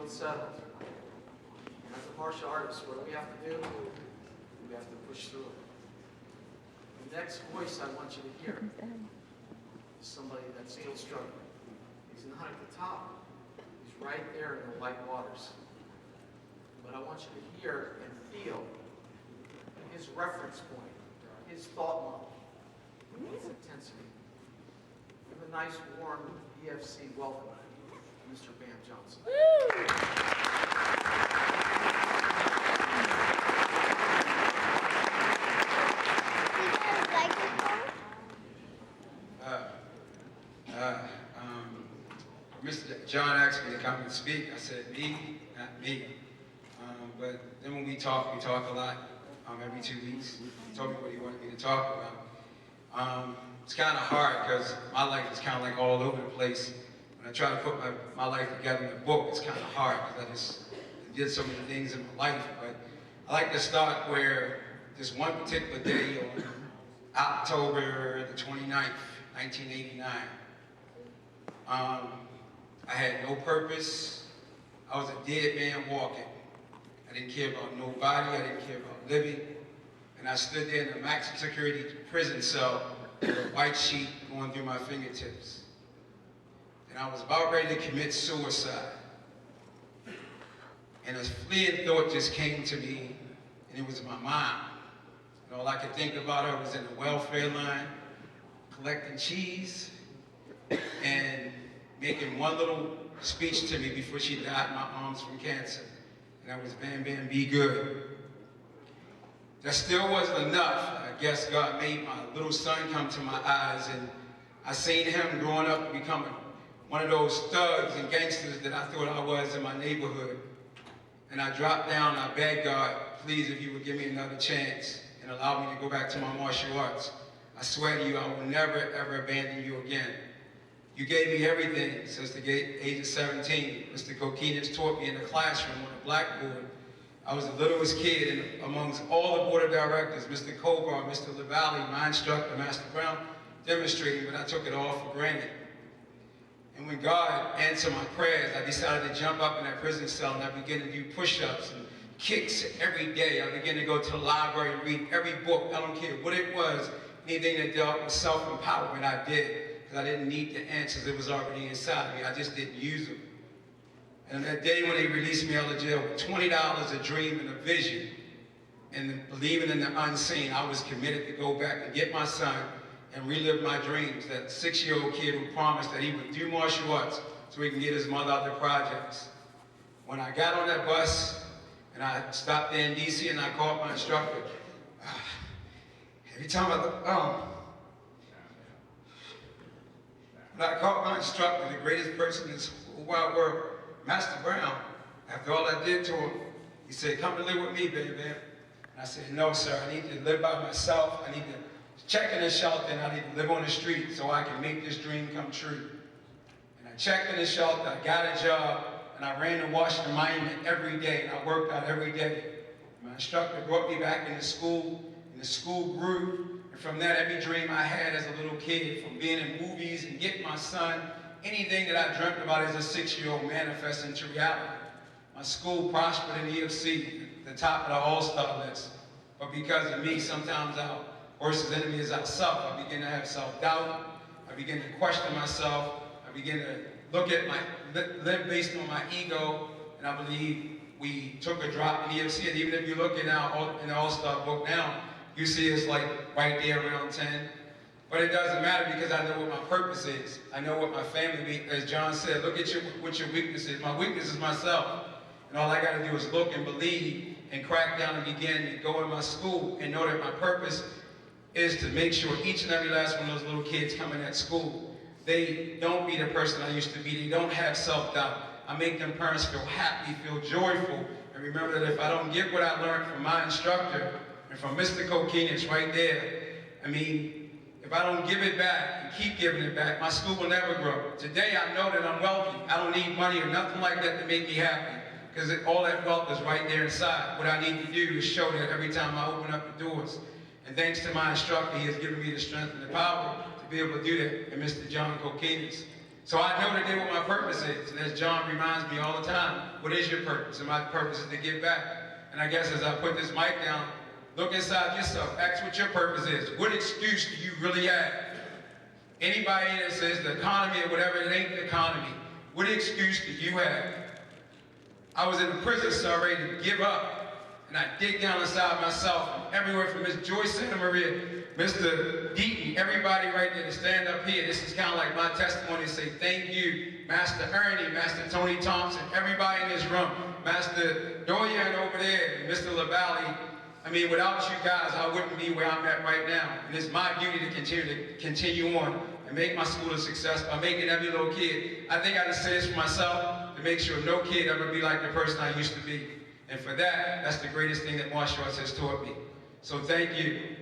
feel settled. And as a martial artist, what do we have to do? We have to push through it. The next voice I want you to hear is somebody that's still struggling. He's not at the top. He's right there in the white waters. But I want you to hear and feel his reference point, his thought model, his intensity. Give a nice, warm EFC welcome to Mr. Bam Johnson. Mr. John asked me to come and speak. I said, me, not me. But then when we talk a lot every 2 weeks. He told me what he wanted me to talk about. It's kind of hard because my life is kind of like all over the place. When I try to put my life together in a book, it's kind of hard because I just did so many things in my life. But I like to start where this one particular day on October the 29th, 1989, I had no purpose. I was a dead man walking. I didn't care about nobody. I didn't care about living. And I stood there in a maximum security prison cell with a white sheet going through my fingertips. And I was about ready to commit suicide. And a fleeting thought just came to me, and it was my mom. And all I could think about her was in the welfare line, collecting cheese, and making one little speech to me before she died in my arms from cancer. And that was, Bam Bam, be good. That still wasn't enough. I guess God made my little son come to my eyes, and I seen him growing up and becoming one of those thugs and gangsters that I thought I was in my neighborhood. And I dropped down and I begged God, please, if you would give me another chance and allow me to go back to my martial arts. I swear to you, I will never, ever abandon you again. You gave me everything since the age of 17. Mr. Kokinis taught me in the classroom on a blackboard. I was the littlest kid, and amongst all the board of directors, Mr. Kovar, Mr. LaValle, my instructor, Master Brown, demonstrating, but I took it all for granted. And when God answered my prayers, I decided to jump up in that prison cell and I began to do push-ups and kicks every day. I began to go to the library and read every book. I don't care what it was, anything that dealt with self-empowerment, I did. I didn't need the answers, it was already inside me. I just didn't use them. And that day when they released me out of jail with $20, a dream and a vision, and believing in the unseen, I was committed to go back and get my son and relive my dreams. That 6-year-old kid who promised that he would do martial arts so he can get his mother out of the projects. When I got on that bus and I stopped there in DC and I called my instructor, every time I look, when I called my instructor, the greatest person in this whole wide world, Master Brown, after all I did to him, he said, come and live with me, baby. And I said, no, sir, I need to live by myself. I need to check in a shelter, and I need to live on the street so I can make this dream come true. And I checked in the shelter, I got a job, and I ran to Washington Monument every day, and I worked out every day. My instructor brought me back into school, and the school grew. And from that, every dream I had as a little kid, from being in movies and getting my son, anything that I dreamt about as a 6-year-old manifested into reality. My school prospered in EFC, the top of the all-star list. But because of me, sometimes our worst enemy is ourself. I begin to have self-doubt. I begin to question myself. I begin to live based on my ego. And I believe we took a drop in EFC. And even if you look in the all-star book now, you see it's like right there around 10. But it doesn't matter because I know what my purpose is. I know what my family, as John said, look at what your weakness is. My weakness is myself. And all I got to do is look and believe and crack down and begin to go in my school and know that my purpose is to make sure each and every last one of those little kids come in that school, they don't be the person I used to be. They don't have self-doubt. I make them parents feel happy, feel joyful, and remember that if I don't get what I learned from my instructor, and from Mr. Kokinis right there, I mean, if I don't give it back and keep giving it back, my school will never grow. Today I know that I'm wealthy. I don't need money or nothing like that to make me happy, because all that wealth is right there inside. What I need to do is show that every time I open up the doors. And thanks to my instructor, he has given me the strength and the power to be able to do that, and Mr. John Kokinis. So I know today what my purpose is. And as John reminds me all the time, what is your purpose? And my purpose is to give back. And I guess as I put this mic down, look inside yourself. Ask what your purpose is. What excuse do you really have? Anybody that says the economy or whatever, it ain't the economy. What excuse do you have? I was in the prison cell ready to give up. And I dig down inside myself, and everywhere from Miss Joyce Santa Maria, Mr. Deaton, everybody right there to stand up here. This is kind of like my testimony to say thank you, Master Ernie, Master Tony Thompson, everybody in this room, Master Doyen over there, Mr. LaValle. I mean, without you guys, I wouldn't be where I'm at right now. And it's my duty to continue on and make my school a success by making every little kid. I think I just say this for myself, to make sure no kid ever be like the person I used to be. And for that, that's the greatest thing that martial arts has taught me. So thank you.